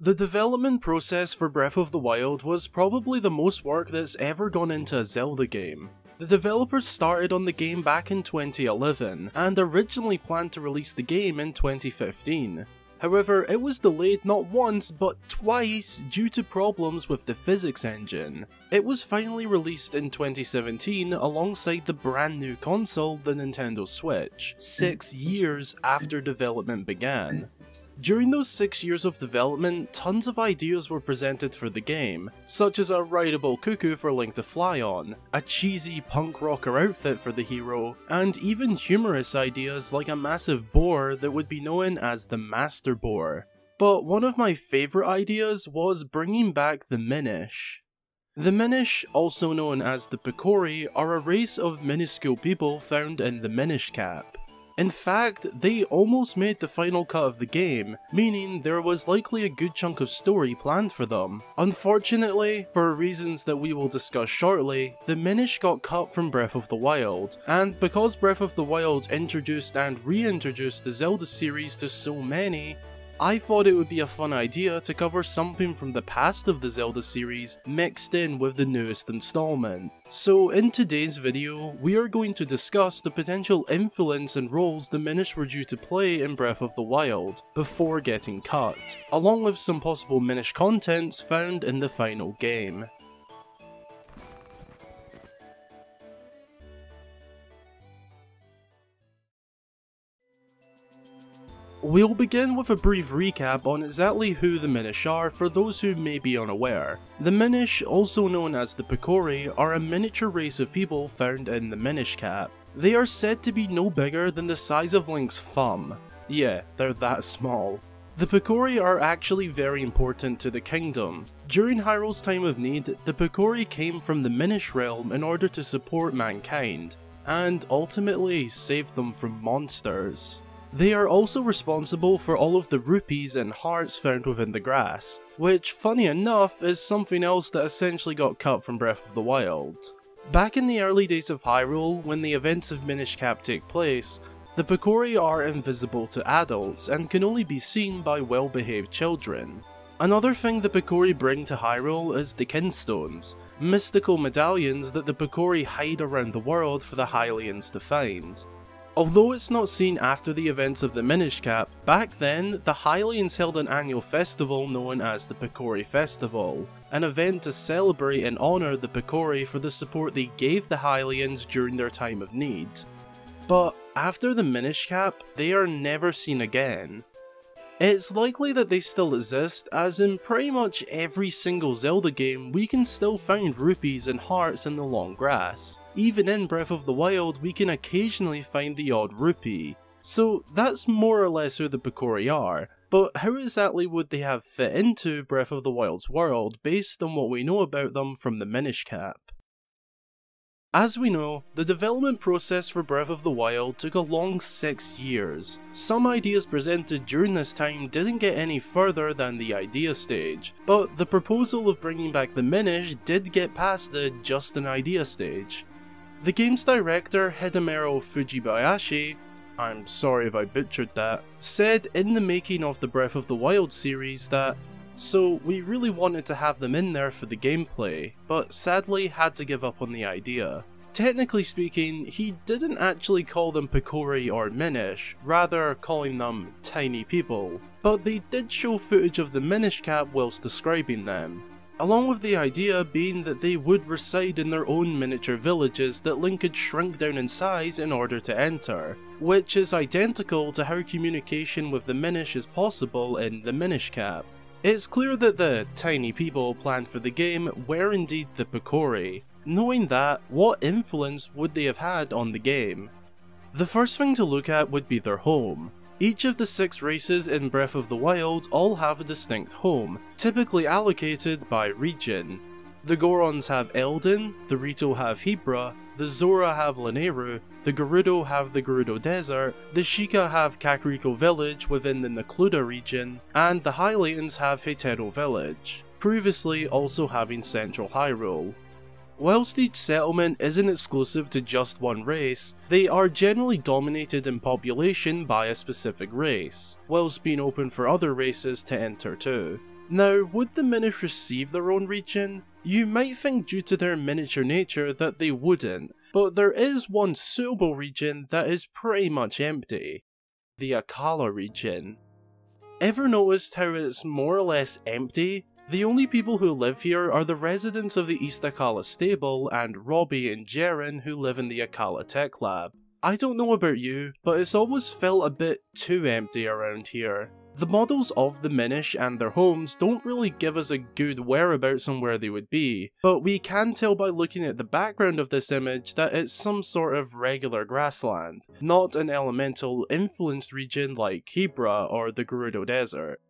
The development process for Breath of the Wild was probably the most work that's ever gone into a Zelda game. The developers started on the game back in 2011 and originally planned to release the game in 2015. However, it was delayed not once but twice due to problems with the physics engine. It was finally released in 2017 alongside the brand new console, the Nintendo Switch, 6 years after development began. During those 6 years of development, tons of ideas were presented for the game, such as a rideable cuckoo for Link to fly on, a cheesy punk rocker outfit for the hero, and even humorous ideas like a massive boar that would be known as the Master Boar. But one of my favourite ideas was bringing back the Minish. The Minish, also known as the Picori, are a race of minuscule people found in the Minish Cap. In fact, they almost made the final cut of the game, meaning there was likely a good chunk of story planned for them. Unfortunately, for reasons that we will discuss shortly, the Minish got cut from Breath of the Wild, and because Breath of the Wild introduced and reintroduced the Zelda series to so many, I thought it would be a fun idea to cover something from the past of the Zelda series mixed in with the newest installment. So in today's video, we are going to discuss the potential influence and roles the Minish were due to play in Breath of the Wild before getting cut, along with some possible Minish contents found in the final game. We'll begin with a brief recap on exactly who the Minish are for those who may be unaware. The Minish, also known as the Picori, are a miniature race of people found in the Minish Cap. They are said to be no bigger than the size of Link's thumb. Yeah, they're that small. The Picori are actually very important to the kingdom. During Hyrule's time of need, the Picori came from the Minish realm in order to support mankind, and ultimately save them from monsters. They are also responsible for all of the rupees and hearts found within the grass, which, funny enough, is something else that essentially got cut from Breath of the Wild. Back in the early days of Hyrule, when the events of Minish Cap take place, the Picori are invisible to adults and can only be seen by well-behaved children. Another thing the Picori bring to Hyrule is the Kinstones, mystical medallions that the Picori hide around the world for the Hylians to find. Although it's not seen after the events of the Minish Cap, back then, the Hylians held an annual festival known as the Picori Festival, an event to celebrate and honour the Picori for the support they gave the Hylians during their time of need. But after the Minish Cap, they are never seen again. It's likely that they still exist, as in pretty much every single Zelda game we can still find rupees and hearts in the long grass. Even in Breath of the Wild we can occasionally find the odd rupee. So that's more or less who the Picori are, but how exactly would they have fit into Breath of the Wild's world based on what we know about them from the Minish Cap? As we know, the development process for Breath of the Wild took a long 6 years. Some ideas presented during this time didn't get any further than the idea stage, but the proposal of bringing back the Minish did get past the just an idea stage. The game's director, Hidemaro Fujibayashi, I'm sorry if I butchered that, said in the making of the Breath of the Wild series that, "So we really wanted to have them in there for the gameplay, but sadly had to give up on the idea." Technically speaking, he didn't actually call them Picori or Minish, rather calling them tiny people, but they did show footage of the Minish Cap whilst describing them, along with the idea being that they would reside in their own miniature villages that Link could shrink down in size in order to enter, which is identical to how communication with the Minish is possible in the Minish Cap. It's clear that the tiny people planned for the game were indeed the Picori. Knowing that, what influence would they have had on the game? The first thing to look at would be their home. Each of the 6 races in Breath of the Wild all have a distinct home, typically allocated by region. The Gorons have Eldin, the Rito have Hebra, the Zora have Lanayru, the Gerudo have the Gerudo Desert, the Sheikah have Kakariko Village within the Necluda region, and the Hylians have Hetero Village, previously also having Central Hyrule. Whilst each settlement isn't exclusive to just one race, they are generally dominated in population by a specific race, whilst being open for other races to enter too. Now, would the Minish receive their own region? You might think due to their miniature nature that they wouldn't, but there is one suitable region that is pretty much empty. The Akkala region. Ever noticed how it's more or less empty? The only people who live here are the residents of the East Akkala stable and Robbie and Jaren who live in the Akkala Tech Lab. I don't know about you, but it's always felt a bit too empty around here. The models of the Minish and their homes don't really give us a good whereabouts on where they would be, but we can tell by looking at the background of this image that it's some sort of regular grassland, not an elemental influenced region like Hebra or the Gerudo Desert.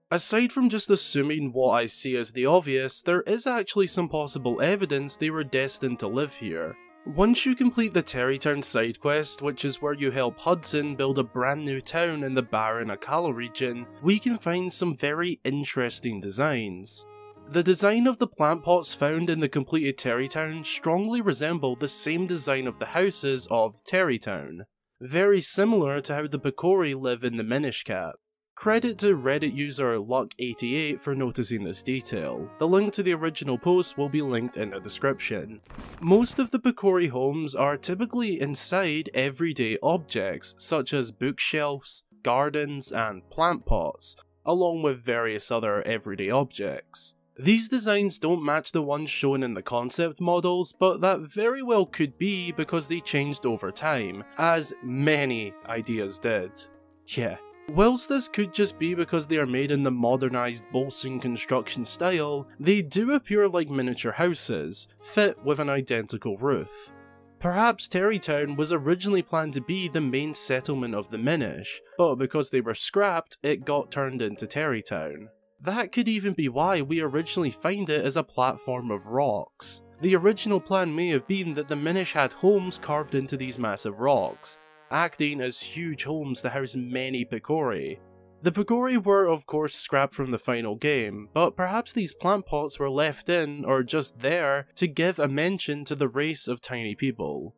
Aside from just assuming what I see as the obvious, there is actually some possible evidence they were destined to live here. Once you complete the Terrytown side quest, which is where you help Hudson build a brand new town in the barren Akkala region, we can find some very interesting designs. The design of the plant pots found in the completed Terrytown strongly resemble the same design of the houses of Terrytown, very similar to how the Picori live in the Minish Cap. Credit to Reddit user Luck88 for noticing this detail. The link to the original post will be linked in the description. Most of the Picori homes are typically inside everyday objects such as bookshelves, gardens, and plant pots, along with various other everyday objects. These designs don't match the ones shown in the concept models, but that very well could be because they changed over time, as many ideas did. Yeah. Whilst this could just be because they are made in the modernised Bolson construction style, they do appear like miniature houses, fit with an identical roof. Perhaps Terrytown was originally planned to be the main settlement of the Minish, but because they were scrapped, it got turned into Terrytown. That could even be why we originally find it as a platform of rocks. The original plan may have been that the Minish had homes carved into these massive rocks, acting as huge homes to house many Picori. The Picori were of course scrapped from the final game, but perhaps these plant pots were left in or just there to give a mention to the race of tiny people.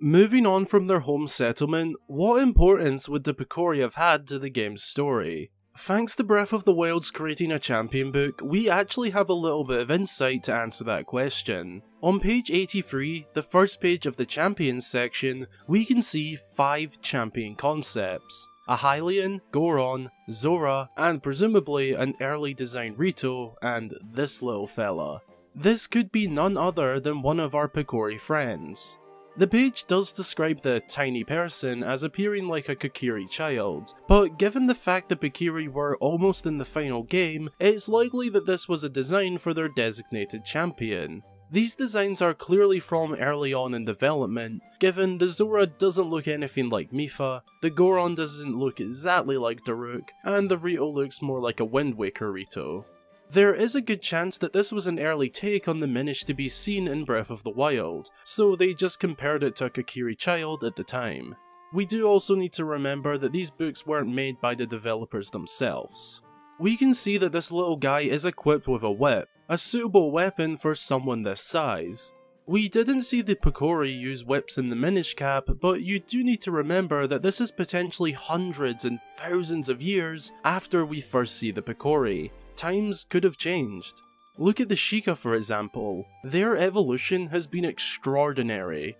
Moving on from their home settlement, what importance would the Picori have had to the game's story? Thanks to Breath of the Wild's creating a champion book, we actually have a little bit of insight to answer that question. On page 83, the first page of the champions section, we can see 5 champion concepts: a Hylian, Goron, Zora, and presumably an early design Rito, and this little fella. This could be none other than one of our Picori friends. The page does describe the tiny person as appearing like a Picori child, but given the fact that Picori were almost in the final game, it's likely that this was a design for their designated champion. These designs are clearly from early on in development, given the Zora doesn't look anything like Mipha, the Goron doesn't look exactly like Daruk, and the Rito looks more like a Wind Waker Rito. There is a good chance that this was an early take on the Minish to be seen in Breath of the Wild, so they just compared it to a Picori child at the time. We do also need to remember that these books weren't made by the developers themselves. We can see that this little guy is equipped with a whip, a suitable weapon for someone this size. We didn't see the Picori use whips in the Minish Cap, but you do need to remember that this is potentially hundreds and thousands of years after we first see the Picori. Times could have changed. Look at the Sheikah for example. Their evolution has been extraordinary.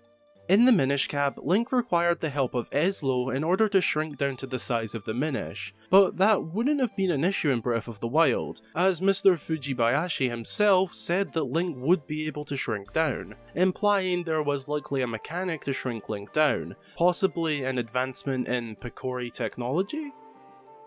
In the Minish Cap, Link required the help of Eslo in order to shrink down to the size of the Minish, but that wouldn't have been an issue in Breath of the Wild, as Mr. Fujibayashi himself said that Link would be able to shrink down, implying there was likely a mechanic to shrink Link down, possibly an advancement in Picori technology?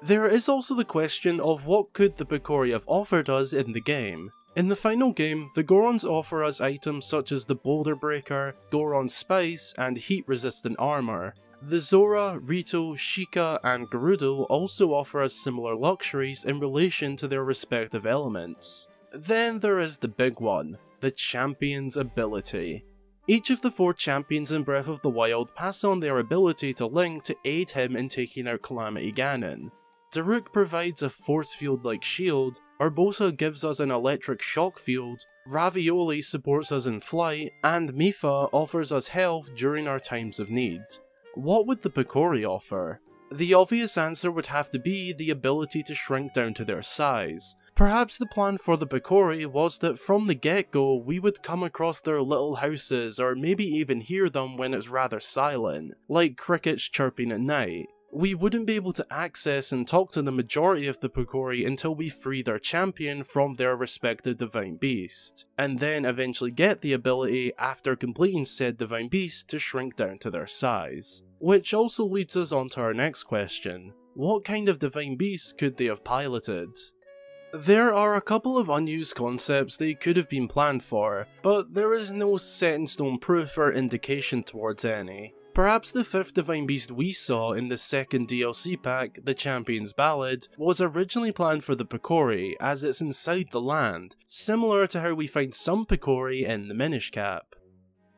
There is also the question of what could the Picori have offered us in the game. In the final game, the Gorons offer us items such as the Boulder Breaker, Goron Spice, and heat-resistant armor. The Zora, Rito, Sheikah, and Gerudo also offer us similar luxuries in relation to their respective elements. Then there is the big one, the Champion's ability. Each of the 4 champions in Breath of the Wild pass on their ability to Link to aid him in taking out Calamity Ganon. Daruk provides a force field like shield, Urbosa gives us an electric shock field, Ravioli supports us in flight, and Mipha offers us health during our times of need. What would the Picori offer? The obvious answer would have to be the ability to shrink down to their size, Perhaps the plan for the Picori was that from the get-go we would come across their little houses or maybe even hear them when it's rather silent, like crickets chirping at night. We wouldn't be able to access and talk to the majority of the Picori until we free their champion from their respective divine beast, and then eventually get the ability after completing said divine beast to shrink down to their size. Which also leads us on to our next question. What kind of divine beast could they have piloted? There are a couple of unused concepts they could have been planned for, but there is no set in stone proof or indication towards any. Perhaps the 5th divine beast we saw in the 2nd DLC pack, the Champion's Ballad, was originally planned for the Picori as it's inside the land, similar to how we find some Picori in the Minish Cap.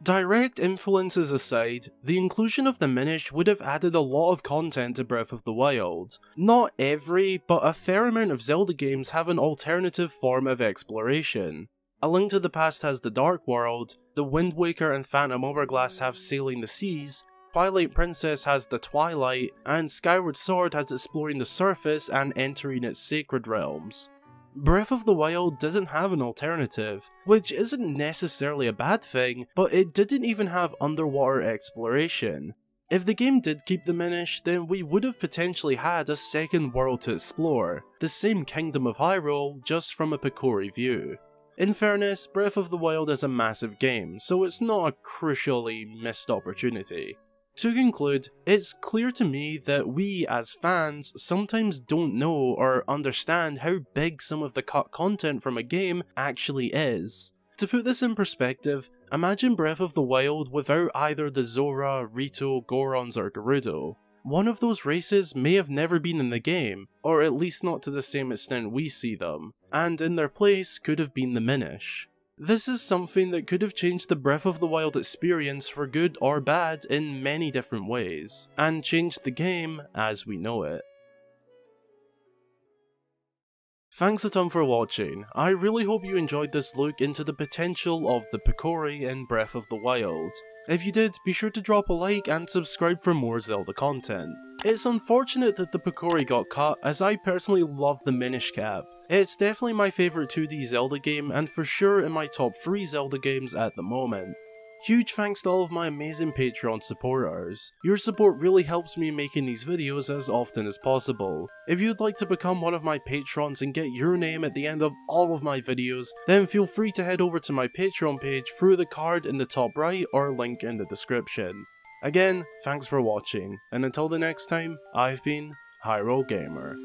Direct influences aside, the inclusion of the Minish would have added a lot of content to Breath of the Wild. Not every, but a fair amount of Zelda games have an alternative form of exploration. A Link to the Past has the Dark World, the Wind Waker and Phantom Hourglass have Sailing the Seas, Twilight Princess has the Twilight, and Skyward Sword has Exploring the Surface and Entering its Sacred Realms. Breath of the Wild doesn't have an alternative, which isn't necessarily a bad thing, but it didn't even have underwater exploration. If the game did keep the Minish, then we would have potentially had a second world to explore, the same Kingdom of Hyrule, just from a Picori view. In fairness, Breath of the Wild is a massive game, so it's not a crucially missed opportunity. To conclude, it's clear to me that we, as fans, sometimes don't know or understand how big some of the cut content from a game actually is. To put this in perspective, imagine Breath of the Wild without either the Zora, Rito, Gorons or Gerudo. One of those races may have never been in the game, or at least not to the same extent we see them, and in their place could have been the Minish. This is something that could have changed the Breath of the Wild experience for good or bad in many different ways, and changed the game as we know it. Thanks a ton for watching. I really hope you enjoyed this look into the potential of the Picori in Breath of the Wild. If you did, be sure to drop a like and subscribe for more Zelda content. It's unfortunate that the Picori got cut, as I personally love the Minish Cap. It's definitely my favourite 2D Zelda game and for sure in my top 3 Zelda games at the moment. Huge thanks to all of my amazing Patreon supporters. Your support really helps me making these videos as often as possible. If you'd like to become one of my patrons and get your name at the end of all of my videos, then feel free to head over to my Patreon page through the card in the top right or link in the description. Again, thanks for watching, and until the next time, I've been Hyrule Gamer.